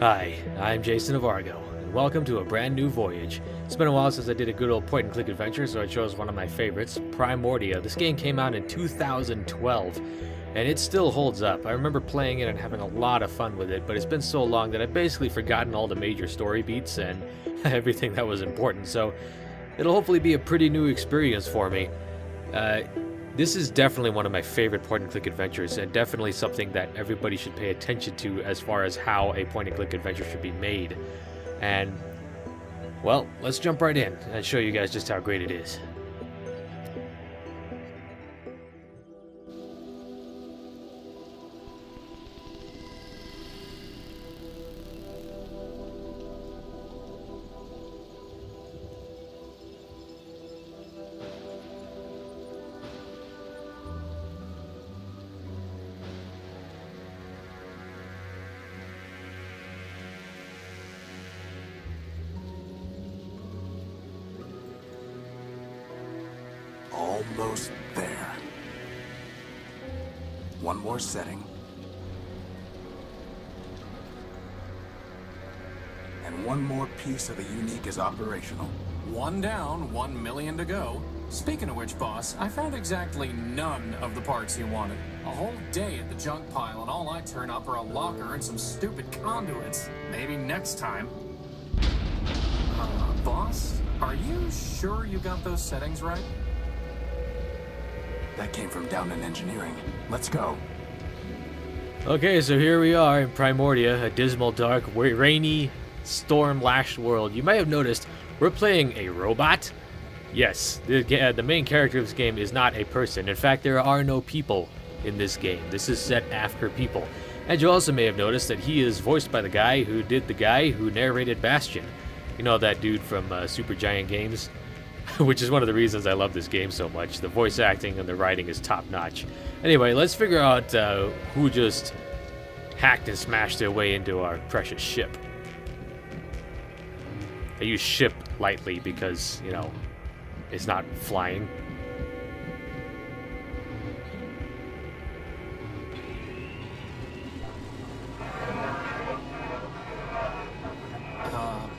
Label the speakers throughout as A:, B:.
A: Hi, I'm JasonOfArgo, and welcome to a brand new voyage. It's been a while since I did a good old point-and-click adventure, so I chose one of my favorites, Primordia. This game came out in 2012, and it still holds up. I remember playing it and having a lot of fun with it, but it's been so long that I've basically forgotten all the major story beats and everything that was important, so it'll hopefully be a pretty new experience for me. This is definitely one of my favorite point-and-click adventures, and definitely something that everybody should pay attention to as far as how a point-and-click adventure should be made. And, well, let's jump right in and show you guys just how great it is.
B: Almost there. One more setting. And one more piece of the Unnic is operational.
C: One down, 1 million to go. Speaking of which, boss, I found exactly none of the parts you wanted. A whole day at the junk pile, and all I turn up are a locker and some stupid conduits. Maybe next time. Boss, are you sure you got those settings right?
B: That came from down in engineering. Let's go.
A: Okay, so here we are in Primordia, a dismal, dark, rainy, storm-lashed world. You may have noticed we're playing a robot. Yes, the main character of this game is not a person. In fact, there are no people in this game. This is set after people. And you also may have noticed that he is voiced by the guy who narrated Bastion. You know, that dude from Supergiant Games? Which is one of the reasons I love this game so much. The voice acting and the writing is top-notch. Anyway, let's figure out who just hacked and smashed their way into our precious ship. I use ship lightly because, you know, it's not flying.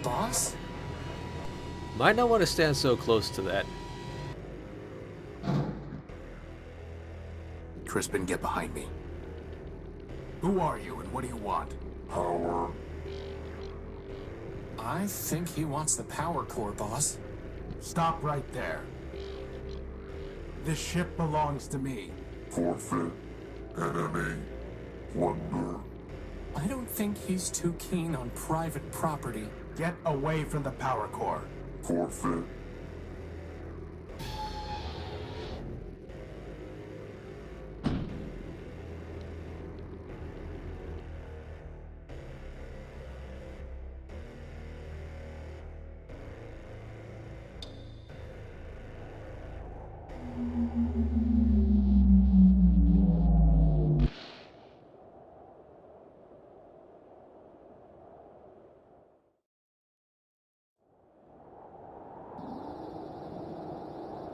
C: Boss?
A: Might not want to stand so close to that.
B: Crispin, get behind me. Who are you and what do you want? Power.
C: I think he wants the power core, boss.
B: Stop right there. This ship belongs to me.
D: Forfeit. Enemy. Plunder.
C: I don't think he's too keen on private property.
B: Get away from the power core.
D: Forfeit.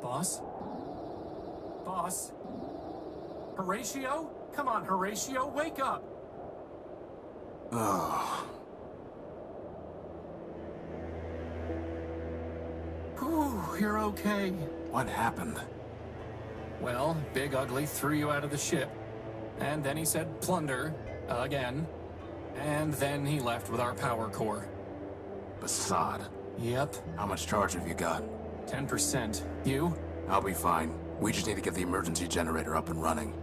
C: Boss? Boss? Horatio? Come on, Horatio, wake up!
B: Oh.
C: Whew, you're okay.
B: What happened?
C: Well, Big Ugly threw you out of the ship. And then he said plunder, again. And then he left with our power core.
B: Basad.
C: Yep,
B: How much charge have you got?
C: 10%. You?
B: I'll be fine. We just need to get the emergency generator up and running.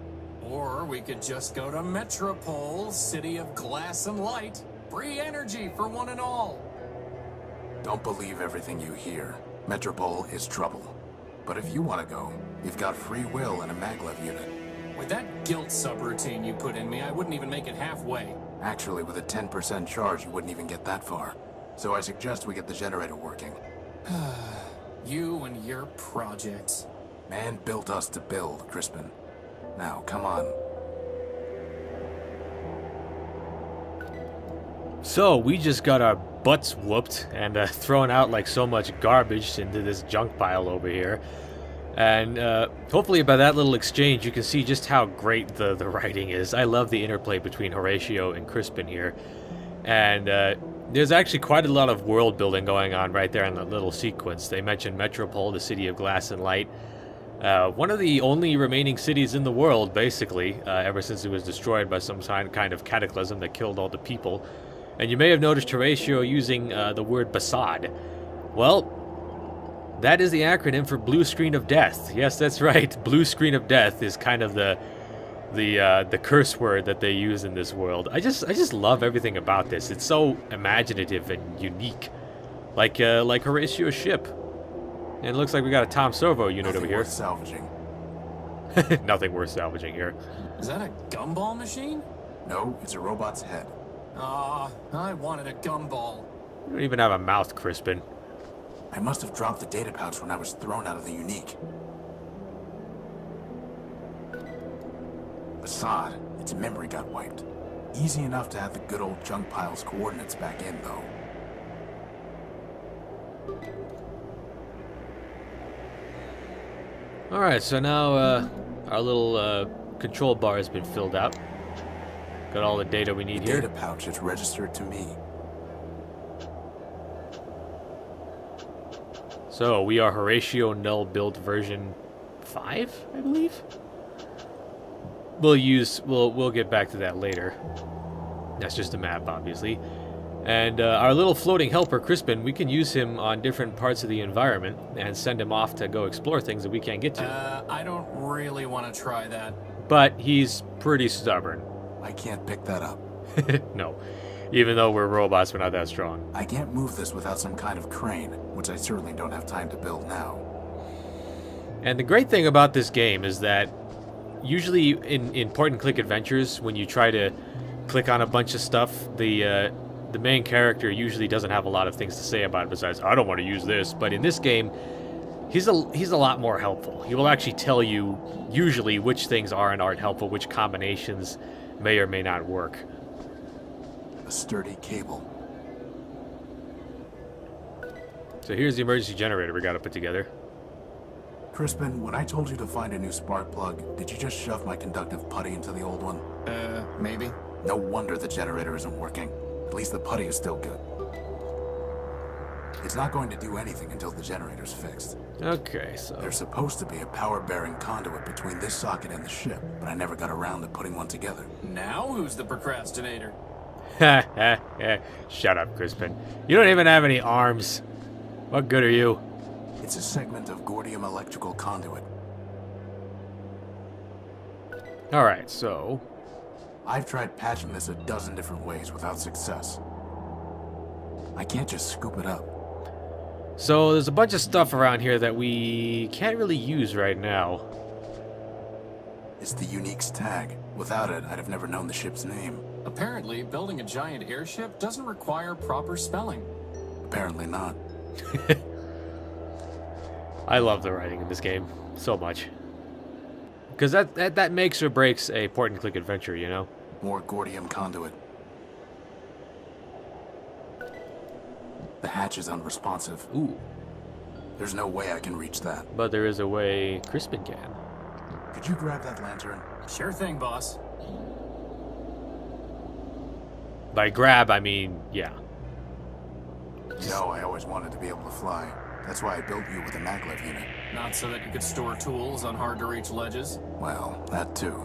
C: Or we could just go to Metropole, city of glass and light. Free energy for one and all.
B: Don't believe everything you hear. Metropole is trouble. But if you want to go, you've got free will and a maglev unit.
C: With that guilt subroutine you put in me, I wouldn't even make it halfway.
B: Actually, with a 10% charge, you wouldn't even get that far. So I suggest we get the generator working.
C: You and your projects.
B: Man built us to build, Crispin. Now, come on.
A: So, we just got our butts whooped and thrown out like so much garbage into this junk pile over here. And hopefully by that little exchange you can see just how great the writing is. I love the interplay between Horatio and Crispin here. And there's actually quite a lot of world building going on right there in that little sequence. They mentioned Metropole, the city of glass and light. One of the only remaining cities in the world, basically, ever since it was destroyed by some kind of cataclysm that killed all the people. And you may have noticed Horatio using the word Basad. Well, that is the acronym for Blue Screen of Death. Yes, that's right. Blue Screen of Death is kind of the curse word that they use in this world. I just love everything about this. It's so imaginative and unique, like Horatio's ship. And it looks like we got a Tom Servo unit over here.
B: Worth salvaging.
A: Nothing worth salvaging here.
C: Is that a gumball machine?
B: No, it's a robot's head.
C: Ah, I wanted a gumball.
A: You don't even have a mouth, Crispin.
B: I must have dropped the data pouch when I was thrown out of the Unnic. Assad, its memory got wiped. Easy enough to have the good old junk pile's coordinates back in, though.
A: Alright, so now our little control bar has been filled out. Got all the data we need
B: The
A: here.
B: data pouch is registered to me.
A: So we are Horatio Null build version 5, I believe. We'll get back to that later. That's just a map, obviously. And our little floating helper, Crispin, we can use him on different parts of the environment and send him off to go explore things that we can't get to.
C: I don't really want to try that.
A: But he's pretty stubborn.
B: I can't pick that up.
A: No. Even though we're robots, we're not that strong.
B: I can't move this without some kind of crane, which I certainly don't have time to build now.
A: And the great thing about this game is that usually in point-and-click adventures, when you try to click on a bunch of stuff, the main character usually doesn't have a lot of things to say about it besides, I don't want to use this. But in this game, he's a lot more helpful. He will actually tell you usually which things are and aren't helpful, which combinations may or may not work.
B: A sturdy cable.
A: So here's the emergency generator we got to put together.
B: Crispin, when I told you to find a new spark plug, did you just shove my conductive putty into the old one?
C: Maybe.
B: No wonder the generator isn't working. At least the putty is still good. It's not going to do anything until the generator's fixed.
A: Okay, so...
B: There's supposed to be a power-bearing conduit between this socket and the ship, but I never got around to putting one together.
C: Now who's the procrastinator?
A: Shut up, Crispin. You don't even have any arms. What good are you?
B: It's a segment of Gordium electrical conduit.
A: Alright, so...
B: I've tried patching this a dozen different ways without success. I can't just scoop it up.
A: So there's a bunch of stuff around here that we can't really use right now.
B: It's the Unnic's tag. Without it, I'd have never known the ship's name.
C: Apparently, building a giant airship doesn't require proper spelling.
B: Apparently not.
A: I love the writing in this game so much. Because that makes or breaks a point-and-click adventure, you know?
B: More Gordium conduit. The hatch is unresponsive.
A: Ooh.
B: There's no way I can reach that.
A: But there is a way Crispin can.
B: Could you grab that lantern?
C: Sure thing, boss.
A: By grab, I mean, yeah.
B: You know, I always wanted to be able to fly. That's why I built you with a maglev unit.
C: Not so that you could store tools on hard-to-reach ledges.
B: Well, that too.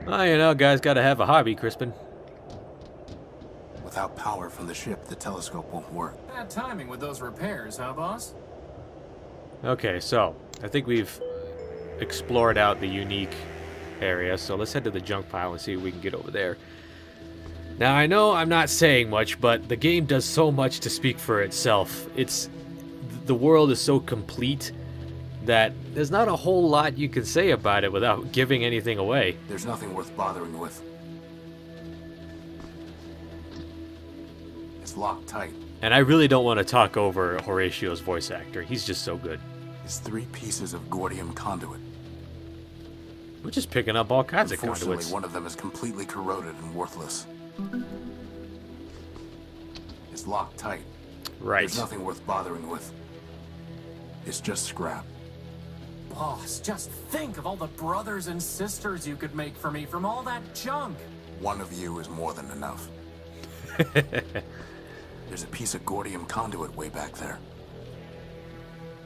A: Oh, you know, guys gotta have a hobby, Crispin.
B: Without power from the ship, the telescope won't work.
C: Bad timing with those repairs, huh, boss?
A: Okay, so, I think we've explored out the unique area, so let's head to the junk pile and see if we can get over there. Now, I know I'm not saying much, but the game does so much to speak for itself. The world is so complete that there's not a whole lot you can say about it without giving anything away.
B: There's nothing worth bothering with. It's locked tight.
A: And I really don't want to talk over Horatio's voice actor. He's just so good.
B: It's 3 pieces of Gordium conduit.
A: We're just picking up all kinds of
B: Unfortunately,
A: conduits.
B: one of them is completely corroded and worthless. It's locked tight.
A: Right.
B: There's nothing worth bothering with. It's just scrap.
C: Boss, just think of all the brothers and sisters you could make for me from all that junk.
B: One of you is more than enough. There's a piece of Gordium conduit way back there.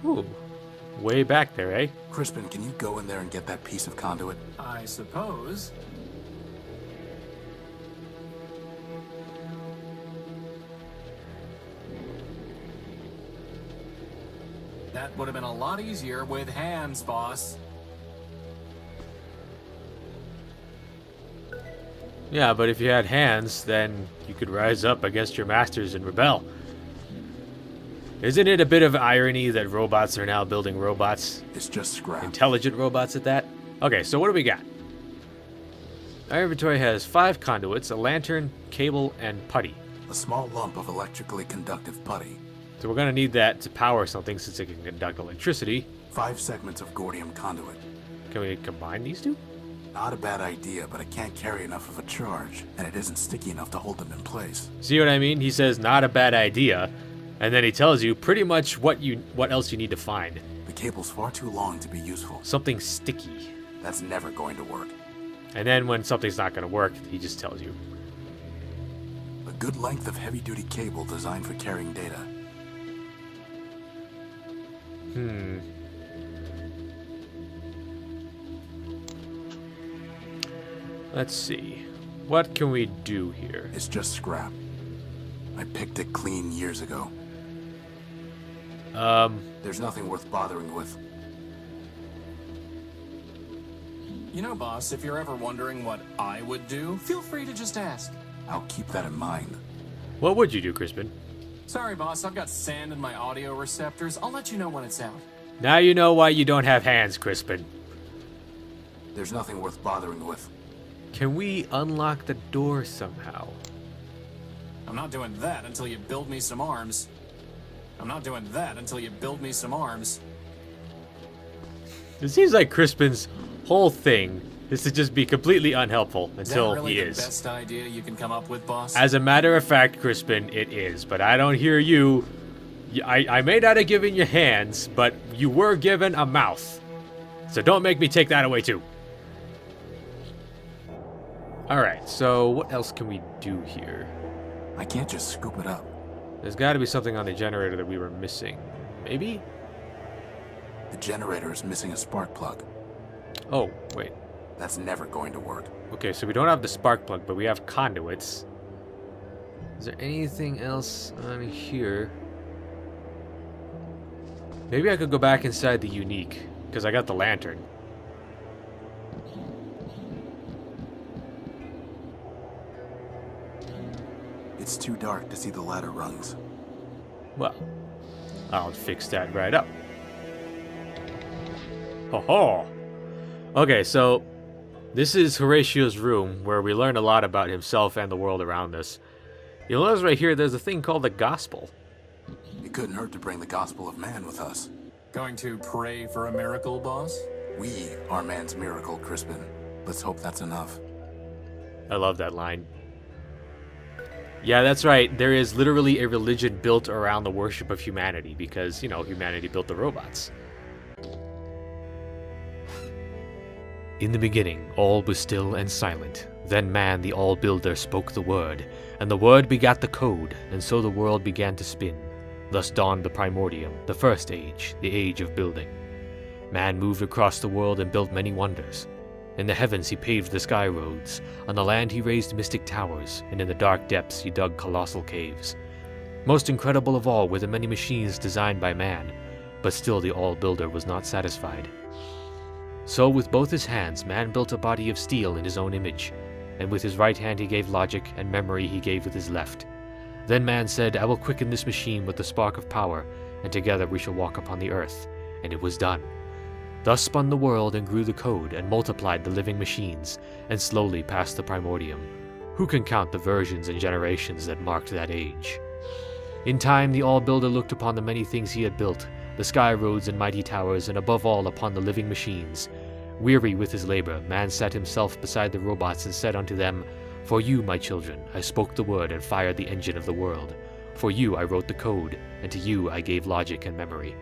A: Ooh, way back there, eh?
B: Crispin, can you go in there and get that piece of conduit?
C: I suppose. That would have been a lot easier with hands, boss.
A: Yeah, but if you had hands, then you could rise up against your masters and rebel. Isn't it a bit of irony that robots are now building robots?
B: It's just scrap.
A: Intelligent robots at that? Okay, so what do we got? Our inventory has 5 conduits, a lantern, cable, and putty.
B: A small lump of electrically conductive putty.
A: So we're going to need that to power something since it can conduct electricity.
B: 5 segments of Gordium conduit.
A: Can we combine these two?
B: Not a bad idea, but it can't carry enough of a charge, and it isn't sticky enough to hold them in place.
A: See what I mean? He says not a bad idea, and then he tells you pretty much what else you need to find.
B: The cable's far too long to be useful.
A: Something sticky.
B: That's never going to work.
A: And then when something's not going to work, he just tells you.
B: A good length of heavy-duty cable designed for carrying data.
A: Let's see. What can we do here?
B: It's just scrap. I picked it clean years ago. There's nothing worth bothering with.
C: You know, boss, if you're ever wondering what I would do, feel free to just ask.
B: I'll keep that in mind.
A: What would you do, Crispin?
C: Sorry, boss, I've got sand in my audio receptors. I'll let you know when it's out.
A: Now you know why you don't have hands, Crispin.
B: There's nothing worth bothering with.
A: Can we unlock the door somehow?
C: I'm not doing that until you build me some arms. I'm not doing that until you build me some arms.
A: It seems like Crispin's whole thing is to just be completely unhelpful until
C: Is that really
A: he
C: the
A: is.
C: best idea you can come up with, boss?
A: As a matter of fact, Crispin, it is. But I don't hear you. I may not have given you hands, but you were given a mouth. So don't make me take that away too. Alright, so what else can we do here?
B: I can't just scoop it up.
A: There's got to be something on the generator that we were missing. Maybe?
B: The generator is missing a spark plug.
A: Oh, wait.
B: That's never going to work.
A: Okay, so we don't have the spark plug, but we have conduits. Is there anything else on here? Maybe I could go back inside the Unnic, because I got the lantern.
B: It's too dark to see the ladder rungs.
A: Well, I'll fix that right up. Ho ho! Okay, so this is Horatio's room, where we learn a lot about himself and the world around us. You'll notice right here there's a thing called the gospel.
B: It couldn't hurt to bring the gospel of man with us.
C: Going to pray for a miracle, boss?
B: We are man's miracle, Crispin. Let's hope that's enough.
A: I love that line. Yeah, that's right. There is literally a religion built around the worship of humanity because, you know, humanity built the robots. In the beginning, all was still and silent. Then man, the All-Builder, spoke the word, and the word begat the code, and so the world began to spin. Thus dawned the Primordium, the first age, the age of building. Man moved across the world and built many wonders. In the heavens he paved the sky roads, on the land he raised mystic towers, and in the dark depths he dug colossal caves. Most incredible of all were the many machines designed by man, but still the All-Builder was not satisfied. So with both his hands man built a body of steel in his own image, and with his right hand he gave logic, and memory he gave with his left. Then man said, I will quicken this machine with the spark of power, and together we shall walk upon the earth. And it was done. Thus spun the world and grew the code, and multiplied the living machines, and slowly passed the Primordium. Who can count the versions and generations that marked that age? In time the All-Builder looked upon the many things he had built, the sky roads and mighty towers, and above all upon the living machines. Weary with his labor, man sat himself beside the robots and said unto them, For you, my children, I spoke the word and fired the engine of the world. For you I wrote the code, and to you I gave logic and memory.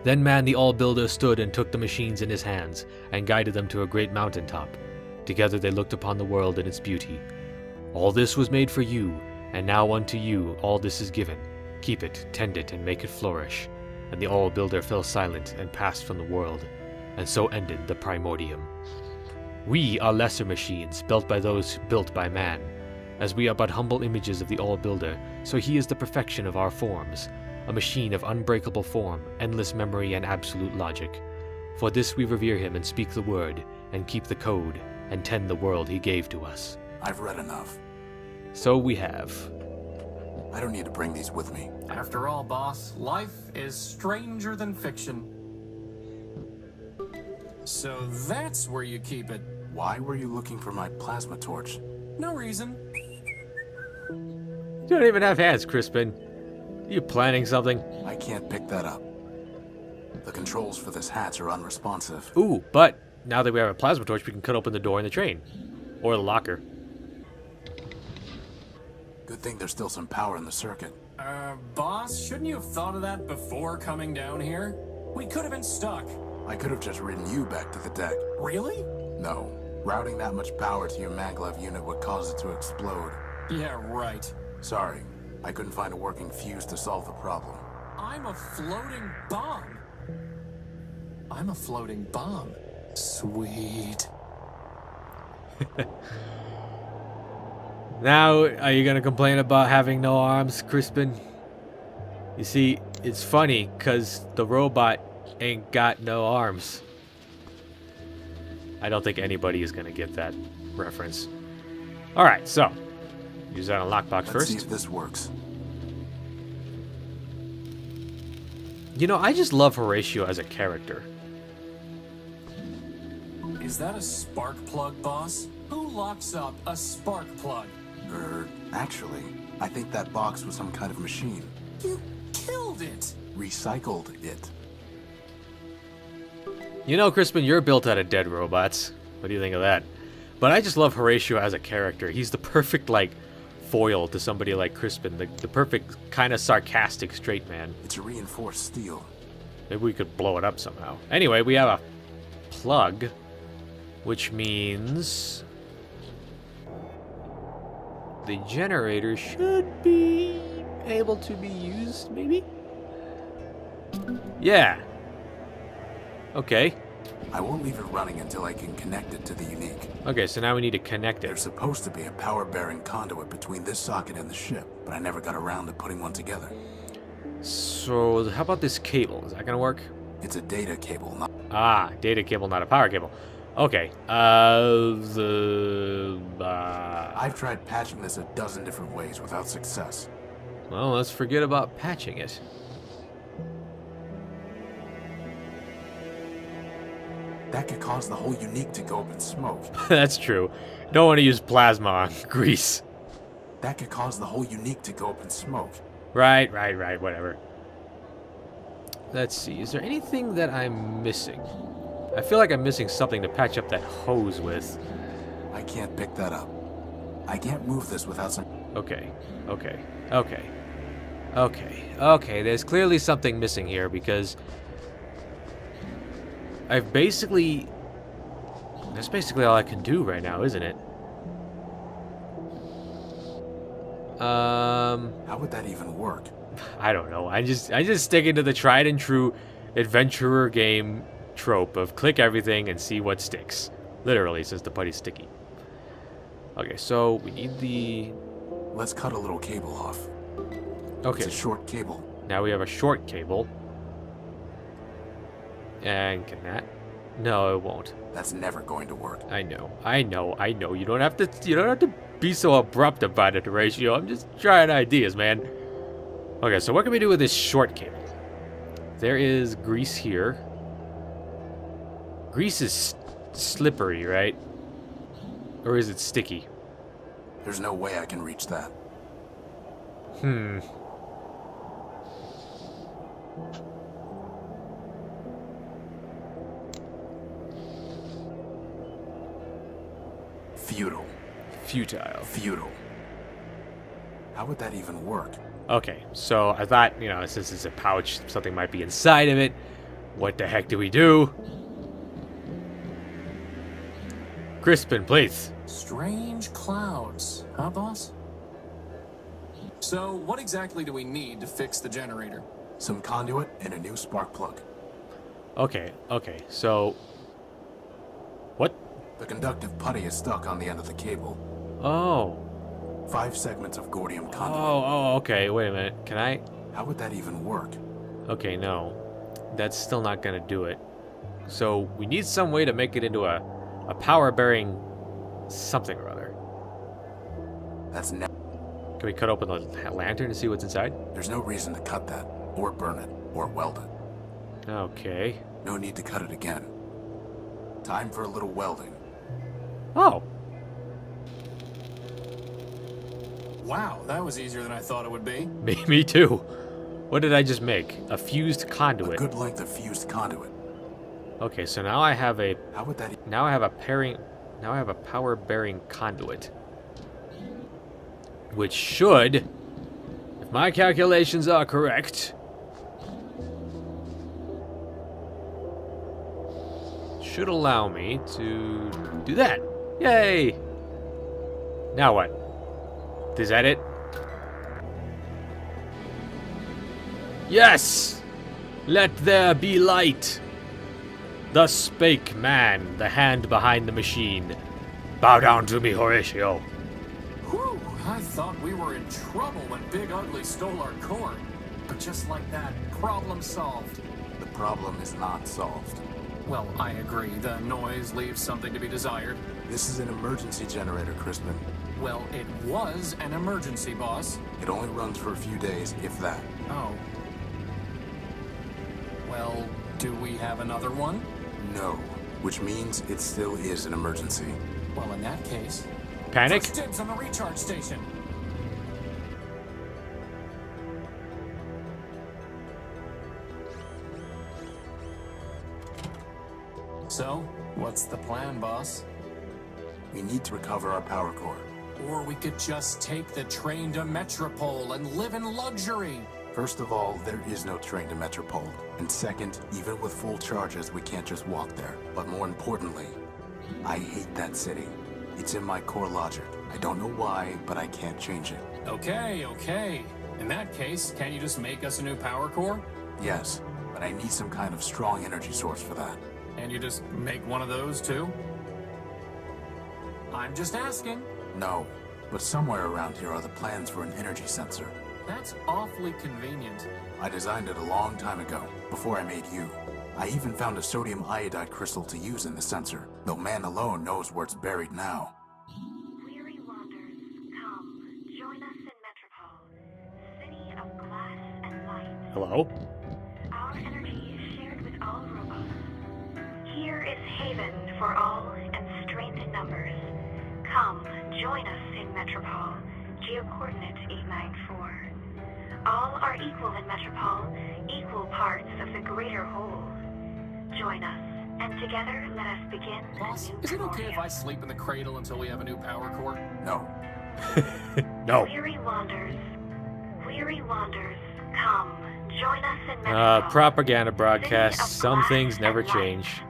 A: Then man the All-Builder stood and took the machines in his hands, and guided them to a great mountain top. Together they looked upon the world and its beauty. All this was made for you, and now unto you all this is given. Keep it, tend it, and make it flourish. And the All-Builder fell silent and passed from the world, and so ended the Primordium. We are lesser machines, built by those built by man. As we are but humble images of the All-Builder, so he is the perfection of our forms, a machine of unbreakable form, endless memory, and absolute logic. For this we revere him and speak the word, and keep the code, and tend the world he gave to us.
B: I've read enough.
A: So we have.
B: I don't need to bring these with me.
C: After all, boss, life is stranger than fiction. So that's where you keep it.
B: Why were you looking for my plasma torch?
C: No reason.
A: You don't even have hands, Crispin. You planning something?
B: I can't pick that up. The controls for this hatch are unresponsive.
A: Ooh, but now that we have a plasma torch, we can cut open the door in the train. Or the locker.
B: Good thing there's still some power in the circuit.
C: Boss, shouldn't you have thought of that before coming down here? We could have been stuck.
B: I could have just ridden you back to the deck.
C: Really?
B: No. Routing that much power to your maglev unit would cause it to explode.
C: Yeah, right.
B: Sorry. I couldn't find a working fuse to solve the problem.
C: I'm a floating bomb. I'm a floating bomb. Sweet.
A: Now, are you gonna complain about having no arms, Crispin? You see, it's funny, because the robot ain't got no arms. I don't think anybody is gonna get that reference. Alright, so. Use that on lockbox
B: Let's
A: first.
B: see if this works.
A: You know, I just love Horatio as a character.
C: Is that a spark plug, boss? Who locks up a spark plug?
B: Actually, I think that box was some kind of machine.
C: You killed it!
B: Recycled it.
A: You know, Crispin, you're built out of dead robots. What do you think of that? But I just love Horatio as a character. He's the perfect, like, foil to somebody like Crispin. The perfect kind of sarcastic straight man.
B: It's a reinforced steel.
A: Maybe we could blow it up somehow. Anyway, we have a plug, which means the generator should be able to be used, maybe? Yeah. Okay.
B: I won't leave it running until I can connect it to the Unnic.
A: Okay, so now we need to connect
B: There's
A: it.
B: supposed to be a power-bearing conduit between this socket and the ship, but I never got around to putting one together.
A: So, how about this cable? Is that gonna work?
B: It's a data cable, not...
A: Ah, data cable, not a power cable. Okay.
B: I've tried patching this a dozen different ways without success.
A: Well, let's forget about patching it.
B: That could cause the whole Unnic to go up in smoke.
A: That's true. Don't want to use plasma on grease.
B: That could cause the whole Unnic to go up in smoke.
A: Right, whatever. Let's see, is there anything that I'm missing? I feel like I'm missing something to patch up that hose with.
B: I can't pick that up. I can't move this without some...
A: Okay. There's clearly something missing here because I've basically... That's basically all I can do right now, isn't it?
B: How would that even work?
A: I don't know. I just sticking to the tried and true adventurer game trope of click everything and see what sticks. Literally, since the putty's sticky. Okay, so we need the...
B: Let's cut a little cable off.
A: Okay.
B: It's a short cable.
A: Now we have a short cable. And can that? No, it won't.
B: That's never going to work.
A: I know. You don't have to be so abrupt about it, Horatio. I'm just trying ideas, man. Okay, so what can we do with this short cable? There is grease here. Grease is slippery, right? Or is it sticky?
B: There's no way I can reach that. Futile. How would that even work?
A: Okay, so I thought, since it's a pouch, something might be inside of it. What the heck do we do? Crispin, please.
C: Strange clouds, huh, boss? So, what exactly do we need to fix the generator?
B: Some conduit and a new spark plug.
A: Okay, so... What?
B: The conductive putty is stuck on the end of the cable.
A: Oh.
B: 5 segments of Gordium conduit.
A: Oh, okay, wait a minute. Can I...
B: How would that even work?
A: Okay, no. That's still not gonna do it. So, we need some way to make it into a power-bearing something or other.
B: That's
A: Can we cut open the lantern to see what's inside?
B: There's no reason to cut that, or burn it, or weld it.
A: Okay.
B: No need to cut it again. Time for a little welding.
A: Oh.
C: Wow, that was easier than I thought it would be.
A: Me too. What did I just make? A fused
B: A
A: conduit.
B: good length of fused conduit.
A: Okay, so now I have a...
B: How would that...
A: Now I have a pairing... Now I have a power-bearing conduit. Which should, if my calculations are correct, should allow me to do that. Yay! Now what? Is that it? Yes! Let there be light! Thus spake man, the hand behind the machine. Bow down to me, Horatio.
C: Whew, I thought we were in trouble when Big Ugly stole our core. But just like that, problem solved.
B: The problem is not solved.
C: Well, I agree. The noise leaves something to be desired.
B: This is an emergency generator, Crispin.
C: Well, it was an emergency, boss.
B: It only runs for a few days, if that.
C: Oh. Well, do we have another one?
B: No. Which means it still is an emergency.
C: Well, in that case...
A: Panic?
C: First dibs on the recharge station. So, what's the plan, boss?
B: We need to recover our power core.
C: Or we could just take the train to Metropole and live in luxury.
B: First of all, there is no train to Metropole. And second, even with full charges, we can't just walk there. But more importantly, I hate that city. It's in my core logic. I don't know why, but I can't change it.
C: Okay. In that case, can't you just make us a new power core?
B: Yes, but I need some kind of strong energy source for that.
C: And you just make one of those too? I'm just asking.
B: No, but somewhere around here are the plans for an energy sensor.
C: That's awfully convenient.
B: I designed it a long time ago, before I made you. I even found a sodium iodide crystal to use in the sensor, though man alone knows where it's buried now.
E: Weary wanderers, come, join us in Metropole, city of glass and light.
A: Hello?
E: Our energy is shared with all robots. Here is haven for all and strength in numbers. Come, join us in Metropole, geocoordinate 894. All are equal in Metropole, equal parts of the greater whole. Join us, and together let us begin
C: Boss,
E: a new
C: is it okay if
E: Primordia.
C: I sleep in the cradle until we have a new power core?
B: No.
A: No.
E: Weary wanderers, come, join us in Metropole.
A: Propaganda broadcasts. Some things never change.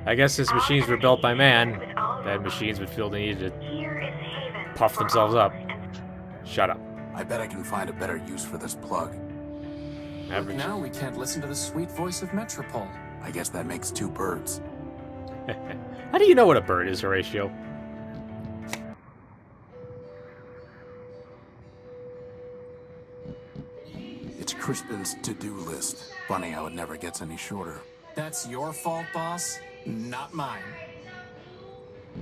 A: I guess since machines were built by man, that machines would feel the need to
E: Here is haven
A: puff
E: for
A: themselves
E: all
A: up.
E: and
A: Shut up.
B: I bet I can find a better use for this plug.
A: Average.
C: Now we can't listen to the sweet voice of Metropole.
B: I guess that makes 2 birds.
A: How do you know what a bird is, Horatio?
B: It's Crispin's to-do list. Funny how it never gets any shorter.
C: That's your fault, boss, not mine.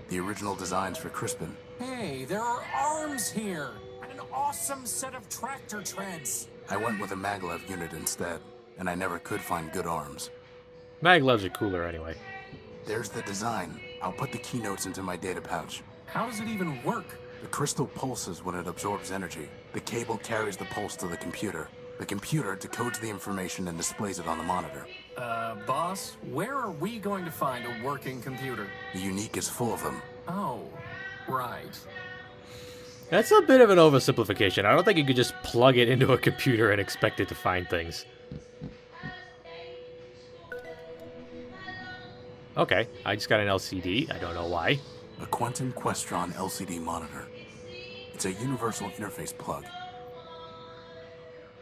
B: The original designs for Crispin.
C: Hey, there are arms here, and an awesome set of tractor treads.
B: I went with a maglev unit instead, and I never could find good arms.
A: Maglevs are cooler anyway.
B: There's the design. I'll put the keynotes into my data pouch.
C: How does it even work?
B: The crystal pulses when it absorbs energy. The cable carries the pulse to the computer. The computer decodes the information and displays it on the monitor.
C: Boss, where are we going to find a working computer?
B: The Unnic is full of them.
C: Oh, right.
A: That's a bit of an oversimplification. I don't think you could just plug it into a computer and expect it to find things. Okay, I just got an LCD. I don't know why.
B: A Quantum Questron LCD monitor. It's a universal interface plug.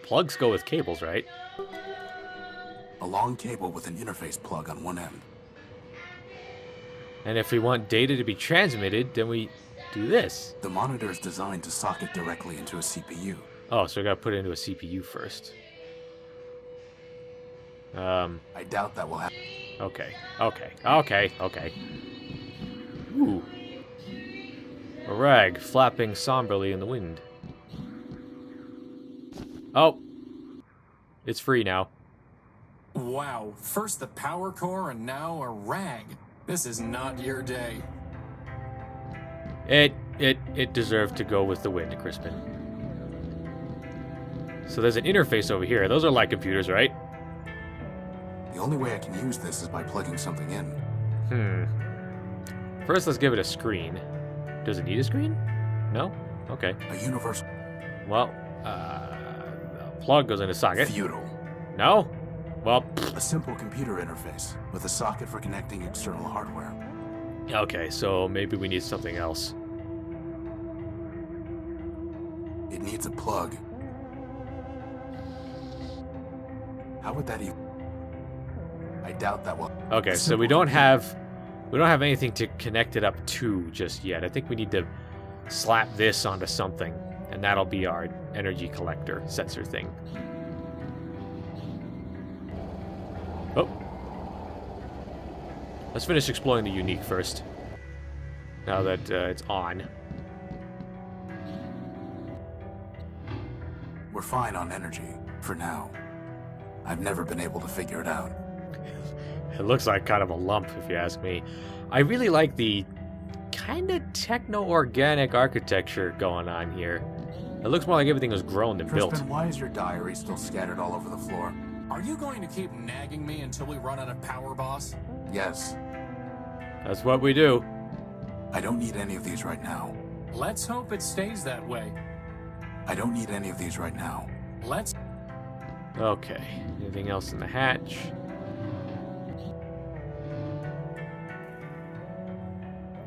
A: Plugs go with cables, right?
B: A long cable with an interface plug on one end.
A: And if we want data to be transmitted, then we do this.
B: The monitor is designed to socket directly into a CPU.
A: Oh, so we gotta put it into a CPU first.
B: I doubt that will happen.
A: Okay. Ooh. A rag flapping somberly in the wind. Oh. It's free now.
C: Wow, first the power core and now a rag. This is not your day.
A: It deserved to go with the wind, Crispin. So there's an interface over here. Those are like computers, right?
B: The only way I can use this is by plugging something in.
A: First, let's give it a screen. Does it need a screen? No? Okay.
B: A universal...
A: Well, the plug goes in a socket.
B: Futile.
A: No? Well,
B: A simple computer interface with a socket for connecting external hardware.
A: okay, so maybe we need something else.
B: It needs a plug. How would that even... I doubt that will...
A: Okay, so we don't have anything to connect it up to just yet. I think we need to slap this onto something, and that'll be our energy collector sensor thing. Oh. Let's finish exploring the Unnic first. Now that it's on.
B: We're fine on energy, for now. I've never been able to figure it out.
A: It looks like kind of a lump, if you ask me. I really like the kind of techno-organic architecture going on here. It looks more like everything was grown than built.
B: Crispin, why is your diary still scattered all over the floor?
C: Are you going to keep nagging me until we run out of power, boss?
B: Yes.
A: That's what we do.
B: I don't need any of these right now.
C: Let's hope it stays that way.
B: I don't need any of these right now.
C: Let's...
A: Okay. Anything else in the hatch?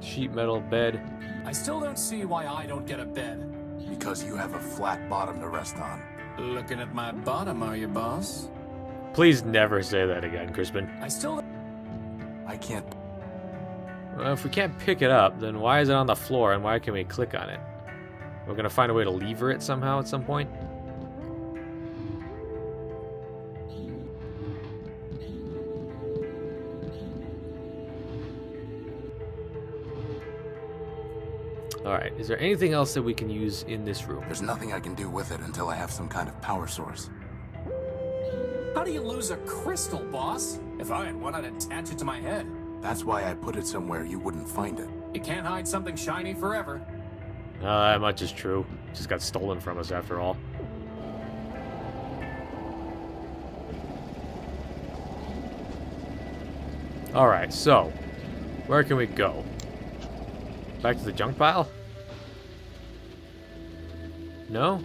A: Sheet metal bed.
C: I still don't see why I don't get a bed.
B: Because you have a flat bottom to rest on.
C: Looking at my bottom, are you, boss?
A: Please never say that again, Crispin.
C: I still...
B: I can't...
A: Well, if we can't pick it up, then why is it on the floor and why can we click on it? We're gonna find a way to lever it somehow at some point? Alright, is there anything else that we can use in this room?
B: There's nothing I can do with it until I have some kind of power source.
C: How do you lose a crystal, boss? If I had one, I'd attach it to my head.
B: That's why I put it somewhere you wouldn't find it.
C: You can't hide something shiny forever.
A: That much is true. Just got stolen from us after all. Alright, so where can we go? Back to the junk pile? No?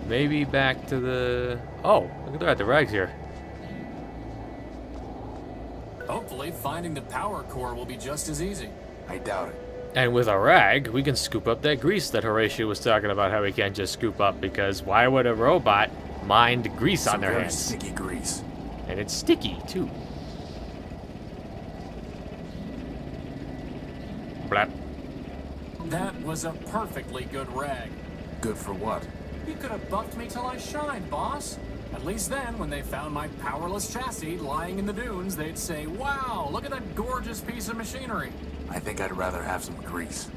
A: Maybe back to the... Oh, look at that, the rags here.
C: Hopefully, finding the power core will be just as easy.
B: I doubt it.
A: And with a rag, we can scoop up that grease that Horatio was talking about how we can't just scoop up, because why would a robot mind grease on
B: Some
A: their
B: very
A: hands?
B: sticky grease.
A: And it's sticky, too. Blap.
C: That was a perfectly good rag.
B: Good for what?
C: You could have buffed me till I shined, boss. At least then, when they found my powerless chassis lying in the dunes, they'd say, wow, look at that gorgeous piece of machinery.
B: I think I'd rather have some grease.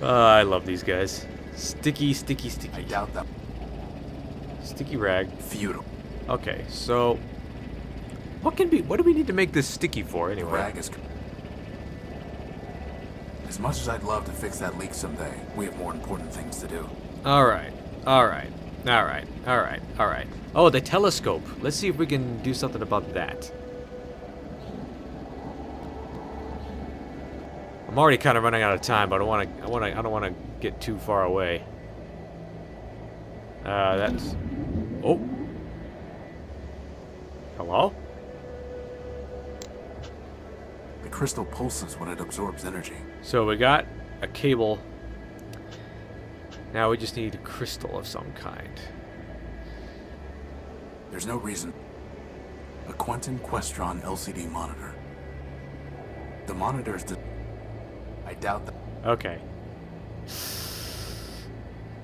A: I love these guys. Sticky, sticky,
B: I
A: sticky.
B: doubt that.
A: Sticky rag.
B: Futile.
A: Okay, so what do we need to make this sticky for anyway?
B: Rag is... As much as I'd love to fix that leak someday, we have more important things to do.
A: Alright. Oh, the telescope. Let's see if we can do something about that. I'm already kind of running out of time, but I don't want to get too far away. That's... Oh. Hello?
B: The crystal pulses when it absorbs energy.
A: So we got a cable. Now we just need a crystal of some kind.
B: There's no reason. A Quentin Questron LCD monitor. The monitor's I doubt that.
A: Okay.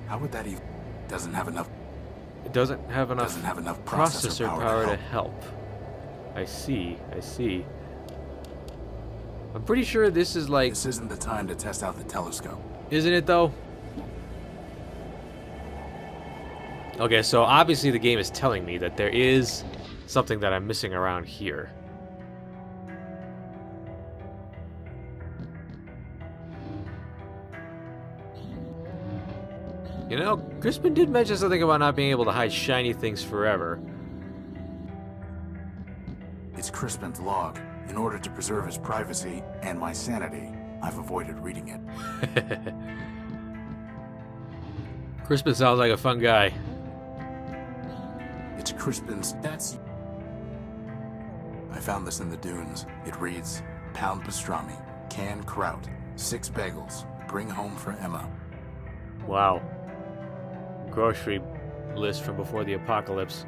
B: How would that even... Doesn't have enough...
A: It doesn't have enough processor power to help. I see. I'm pretty sure this is like...
B: This isn't the time to test out the telescope.
A: Isn't it though? Okay, so obviously the game is telling me that there is something that I'm missing around here. You know, Crispin did mention something about not being able to hide shiny things forever.
B: It's Crispin's log. In order to preserve his privacy and my sanity, I've avoided reading it.
A: Crispin sounds like a fun guy.
B: It's Crispin's...
C: That's...
B: I found this in the dunes. It reads, pound pastrami, canned kraut, 6 bagels, bring home for Emma.
A: Wow. Grocery list from before the apocalypse.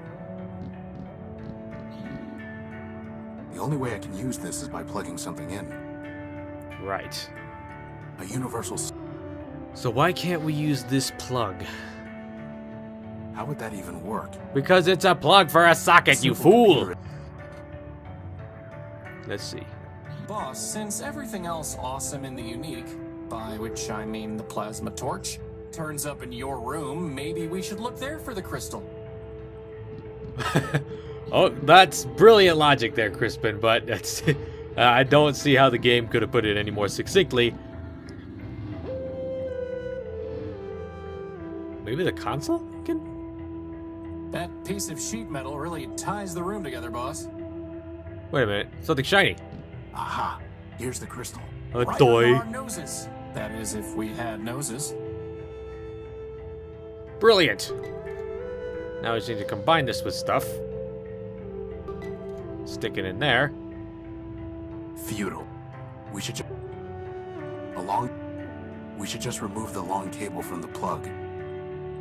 B: The only way I can use this is by plugging something in.
A: Right.
B: A universal...
A: So why can't we use this plug?
B: How would that even work?
A: Because it's a plug for a socket, you fool! Let's see.
C: Boss, since everything else awesome in the Unnic, by which I mean the plasma torch, turns up in your room, maybe we should look there for the crystal.
A: Oh, that's brilliant logic there, Crispin, but that's, I don't see how the game could have put it any more succinctly. Maybe the console can?
C: That piece of sheet metal really ties the room together, boss.
A: Wait a minute, something shiny.
B: Aha! Here's the crystal.
A: A
C: Right
A: toy.
C: on our noses. That is, if we had noses.
A: Brilliant. Now we just need to combine this with stuff. Stick it in there.
B: Futile. We should just remove the long cable from the plug.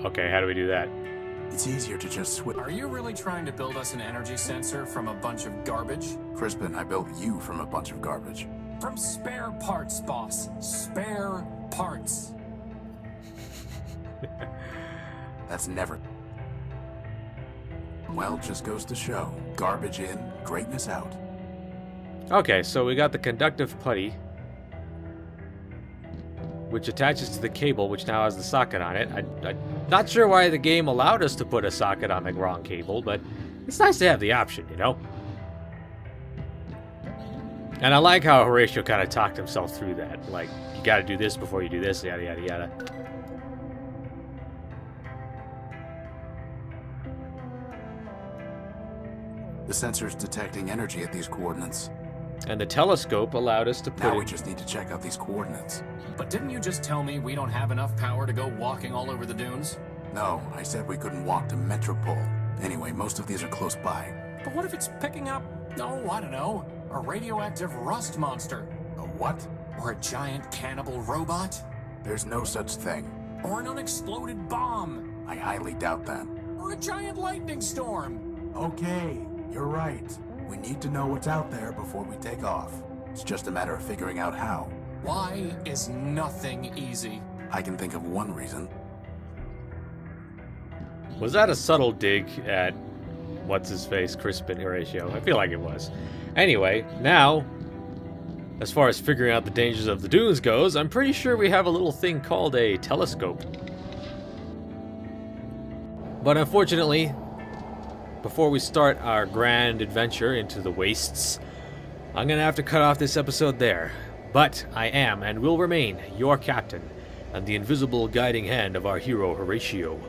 A: Okay, how do we do that?
B: It's easier to just switch.
C: Are you really trying to build us an energy sensor from a bunch of garbage?
B: Crispin, I built you from a bunch of garbage.
C: From spare parts, boss. Spare parts.
B: That's never... Well, just goes to show. Garbage in, greatness out.
A: Okay, so we got the conductive putty, which attaches to the cable, which now has the socket on it. I'm not sure why the game allowed us to put a socket on the wrong cable, but it's nice to have the option, you know? And I like how Horatio kind of talked himself through that. Like, you gotta do this before you do this, yada yada yada.
B: The sensor's detecting energy at these coordinates.
A: And the telescope allowed us to put
B: Now we
A: it...
B: just need to check out these coordinates.
C: But didn't you just tell me we don't have enough power to go walking all over the dunes?
B: No, I said we couldn't walk to Metropole. Anyway, most of these are close by.
C: But what if it's picking up, oh, I don't know, a radioactive rust monster?
B: A what?
C: Or a giant cannibal robot?
B: There's no such thing.
C: Or an unexploded bomb?
B: I highly doubt that.
C: Or a giant lightning storm?
B: Okay, you're right. We need to know what's out there before we take off. It's just a matter of figuring out how.
C: Why is nothing easy?
B: I can think of one reason.
A: Was that a subtle dig at what's-his-face, Crispin Horatio? I feel like it was. Anyway, now, as far as figuring out the dangers of the dunes goes, I'm pretty sure we have a little thing called a telescope. But unfortunately, before we start our grand adventure into the wastes, I'm gonna have to cut off this episode there. But I am and will remain your captain and the invisible guiding hand of our hero Horatio.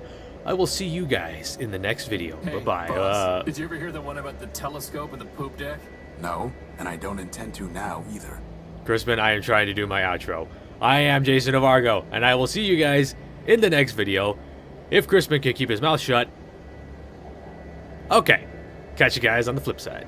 A: I will see you guys in the next video.
C: Hey,
A: Bye-bye.
C: boss, did you ever hear the one about the telescope and the poop deck?
B: No, and I don't intend to now either.
A: Crispin, I am trying to do my outro. I am JasonOfArgo, and I will see you guys in the next video. If Crispin can keep his mouth shut. Okay. Catch you guys on the flip side.